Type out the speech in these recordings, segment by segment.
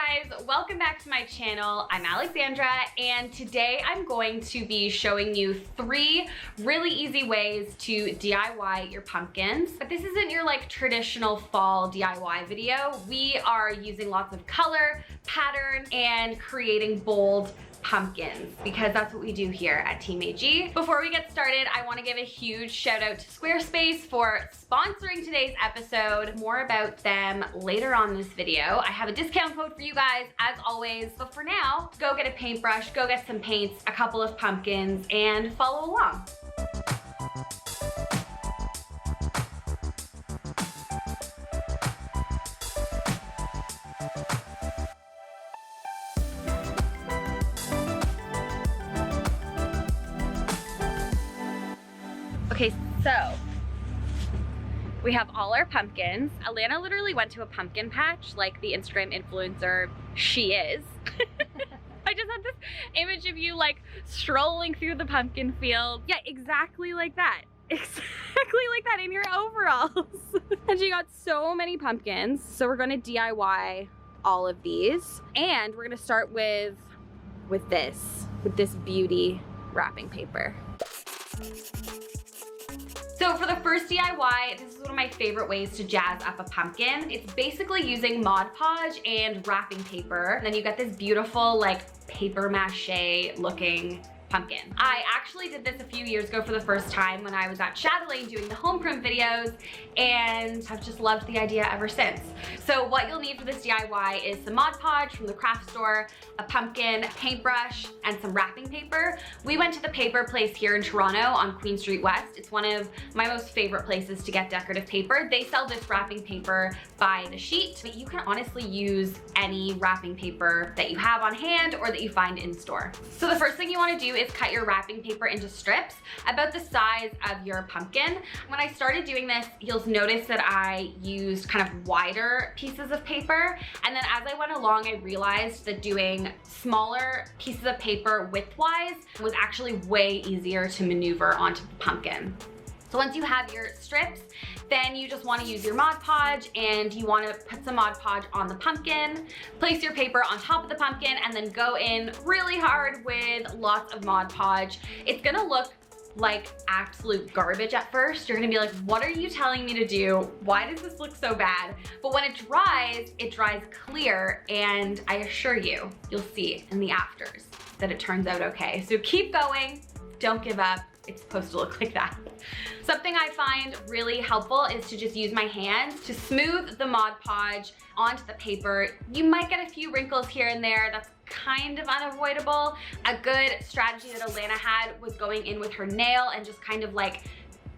guys, welcome back to my channel. I'm Alexandra, and today I'm going to be showing you 3 really easy ways to DIY your pumpkins. But this isn't your like traditional fall DIY video. We are using lots of color, pattern, and creating bold pumpkins because that's what we do here at Team AG. Before we get started, I want to give a huge shout out to Squarespace for sponsoring today's episode. More about them later on in this video. I have a discount code for you guys as always, but for now, go get a paintbrush, go get some paints, a couple of pumpkins, and follow along. Okay, so we have all our pumpkins. Alana literally went to a pumpkin patch like the Instagram influencer she is. I just had this image of you like strolling through the pumpkin field. Yeah, exactly like that. Exactly like that in your overalls. And she got so many pumpkins. So we're gonna DIY all of these. And we're gonna start with this beauty wrapping paper. So for the first DIY, this is one of my favorite ways to jazz up a pumpkin. It's basically using Mod Podge and wrapping paper. And then you get this beautiful like paper mache looking pumpkin. I actually did this a few years ago for the first time when I was at Chatelaine doing the home crimp videos, and I've just loved the idea ever since. So what you'll need for this DIY is some Mod Podge from the craft store, a pumpkin, a paintbrush, and some wrapping paper. We went to the paper place here in Toronto on Queen Street West. It's one of my most favorite places to get decorative paper. They sell this wrapping paper by the sheet, but you can honestly use any wrapping paper that you have on hand or that you find in store. So the first thing you want to do is cut your wrapping paper into strips about the size of your pumpkin. When I started doing this, you'll notice that I used kind of wider pieces of paper, and then as I went along, I realized that doing smaller pieces of paper widthwise was actually way easier to maneuver onto the pumpkin. So once you have your strips, then you just want to use your Mod Podge, and you want to put some Mod Podge on the pumpkin, place your paper on top of the pumpkin, and then go in really hard with lots of Mod Podge. It's gonna look like absolute garbage at first. You're gonna be like, what are you telling me to do? Why does this look so bad? But when it dries clear, and I assure you, you'll see in the afters that it turns out okay. So keep going, don't give up. It's supposed to look like that. Something I find really helpful is to just use my hands to smooth the Mod Podge onto the paper. You might get a few wrinkles here and there. That's kind of unavoidable. A good strategy that Alana had was going in with her nail and just kind of like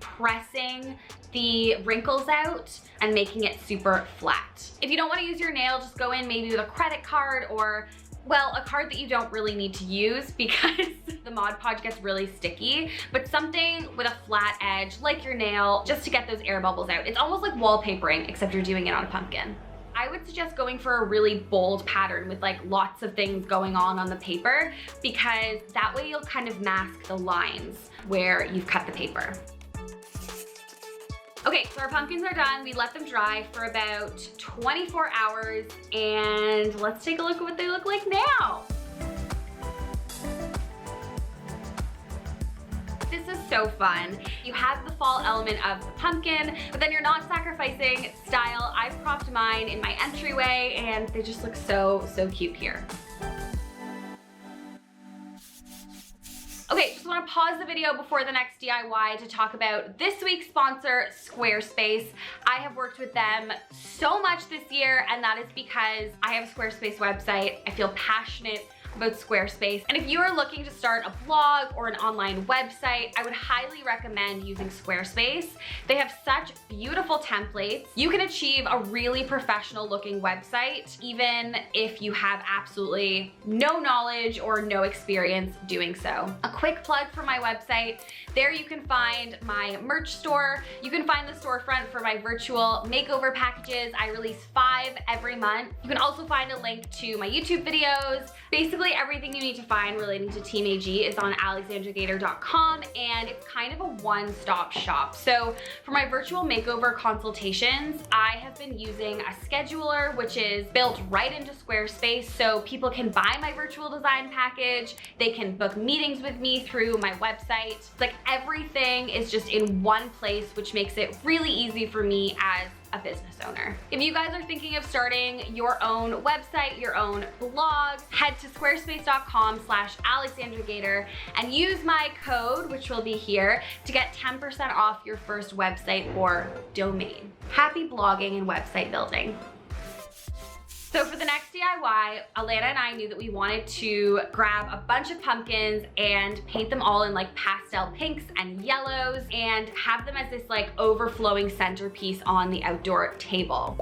pressing the wrinkles out and making it super flat. If you don't want to use your nail, just go in maybe with a credit card or, well, a card that you don't really need to use because the Mod Podge gets really sticky, but something with a flat edge like your nail just to get those air bubbles out. It's almost like wallpapering, except you're doing it on a pumpkin. I would suggest going for a really bold pattern with like lots of things going on the paper, because that way you'll kind of mask the lines where you've cut the paper. Okay, so our pumpkins are done. We let them dry for about 24 hours, and let's take a look at what they look like now. This is so fun. You have the fall element of the pumpkin, but then you're not sacrificing style. I've propped mine in my entryway, and they just look so, so cute here. Okay, just want to pause the video before the next DIY to talk about this week's sponsor, Squarespace. I have worked with them so much this year, and that is because I have a Squarespace website. I feel passionate about Squarespace. And if you are looking to start a blog or an online website, I would highly recommend using Squarespace. They have such beautiful templates. You can achieve a really professional looking website, even if you have absolutely no knowledge or no experience doing so. A quick plug for my website. There you can find my merch store. You can find the storefront for my virtual makeover packages. I release 5 every month. You can also find a link to my YouTube videos. Basically, Basically everything you need to find relating to Team AG is on alexandragator.com, and it's kind of a one-stop shop. So for my virtual makeover consultations, I have been using a scheduler, which is built right into Squarespace, so people can buy my virtual design package, they can book meetings with me through my website. It's like everything is just in one place, which makes it really easy for me as a business owner. If you guys are thinking of starting your own website, your own blog, head to squarespace.com/alexandragator and use my code, which will be here, to get 10% off your first website or domain. Happy blogging and website building. So for the next DIY, Alana and I knew that we wanted to grab a bunch of pumpkins and paint them all in like pastel pinks and yellows and have them as this like overflowing centerpiece on the outdoor table.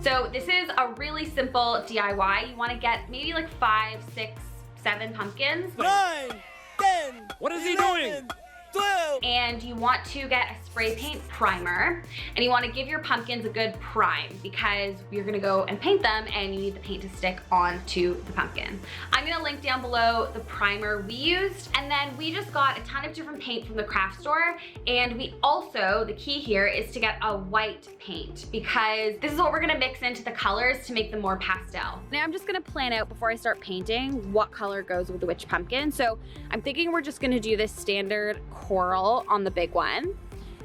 So this is a really simple DIY. You want to get maybe like 5, 6, 7 pumpkins. 9, 10. What is he doing? 12. And you want to get a spray paint primer, and you want to give your pumpkins a good prime because you're gonna go and paint them and you need the paint to stick onto the pumpkin. I'm gonna link down below the primer we used, and then we just got a ton of different paint from the craft store, and we also, the key here is to get a white paint because this is what we're gonna mix into the colors to make them more pastel. Now I'm just gonna plan out before I start painting what color goes with which pumpkin. So I'm thinking we're just gonna do this standard coral on the big one.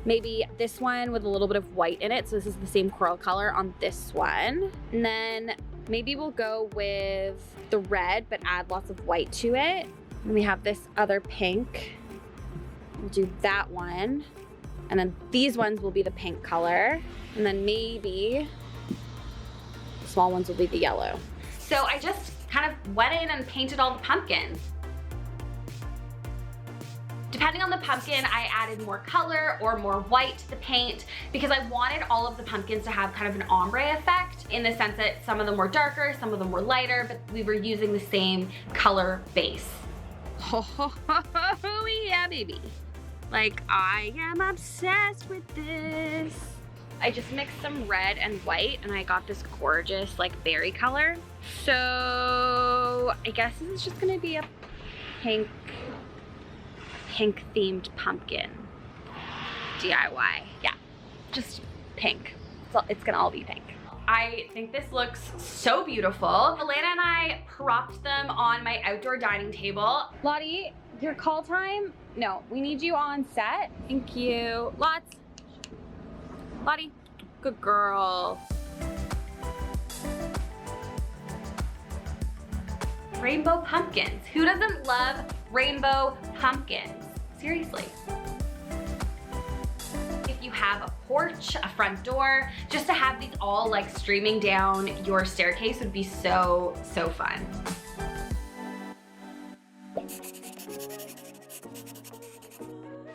Maybe this one with a little bit of white in it. So this is the same coral color on this one. And then maybe we'll go with the red, but add lots of white to it. And we have this other pink. We'll do that one. And then these ones will be the pink color. And then maybe the small ones will be the yellow. So I just kind of went in and painted all the pumpkins. Depending on the pumpkin, I added more color or more white to the paint because I wanted all of the pumpkins to have kind of an ombre effect in the sense that some of them were darker, some of them were lighter, but we were using the same color base. Oh yeah, baby. Like, I am obsessed with this. I just mixed some red and white and I got this gorgeous like berry color. So I guess this is just gonna be a pink themed pumpkin DIY. Yeah, just pink. So it's gonna all be pink. I think this looks so beautiful. Alana and I propped them on my outdoor dining table. Lottie, your call time? No, we need you on set. Thank you. Lots. Lottie, good girl. Rainbow pumpkins. Who doesn't love rainbow pumpkins? Seriously. If you have a porch, a front door, just to have these all like streaming down your staircase would be so, so fun.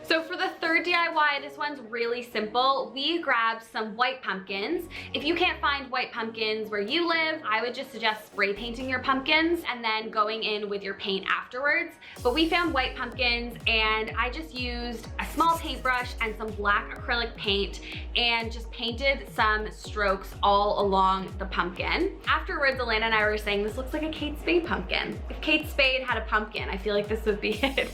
So for the third DIY, this one's really simple. We grabbed some white pumpkins. If you can't find white pumpkins where you live, I would just suggest spray painting your pumpkins and then going in with your paint afterwards. But we found white pumpkins and I just used a small paintbrush and some black acrylic paint and just painted some strokes all along the pumpkin. Afterwards, Alana and I were saying, this looks like a Kate Spade pumpkin. If Kate Spade had a pumpkin, I feel like this would be it.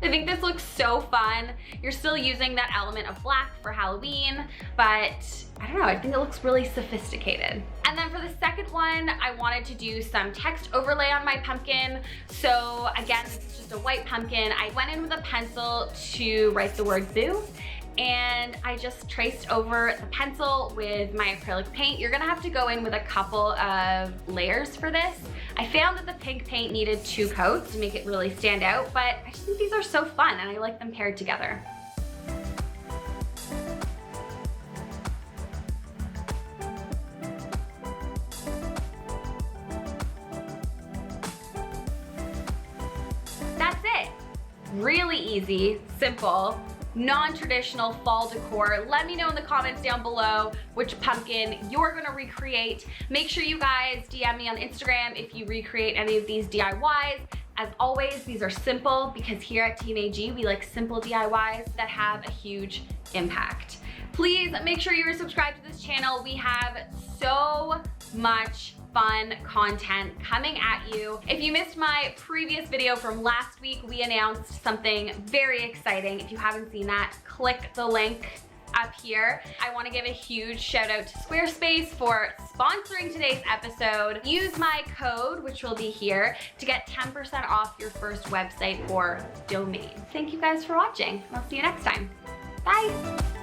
I think this looks so fun. You're still using that element of black for Halloween, but I don't know, I think it looks really sophisticated. And then for the second one, I wanted to do some text overlay on my pumpkin. So again, this is just a white pumpkin. I went in with a pencil to write the word boo, and I just traced over the pencil with my acrylic paint. You're gonna have to go in with a couple of layers for this. I found that the pink paint needed 2 coats to make it really stand out, but I just think these are so fun and I like them paired together. That's it. Really easy, simple, non-traditional fall decor. Let me know in the comments down below which pumpkin you're gonna recreate. Make sure you guys DM me on Instagram if you recreate any of these DIYs. As always, these are simple because here at Team AG, we like simple DIYs that have a huge impact. Please make sure you're subscribed to this channel. We have so much fun content coming at you. If you missed my previous video from last week, we announced something very exciting. If you haven't seen that, click the link up here. I want to give a huge shout out to Squarespace for sponsoring today's episode. Use my code, which will be here, to get 10% off your first website or domain. Thank you guys for watching. I'll see you next time. Bye.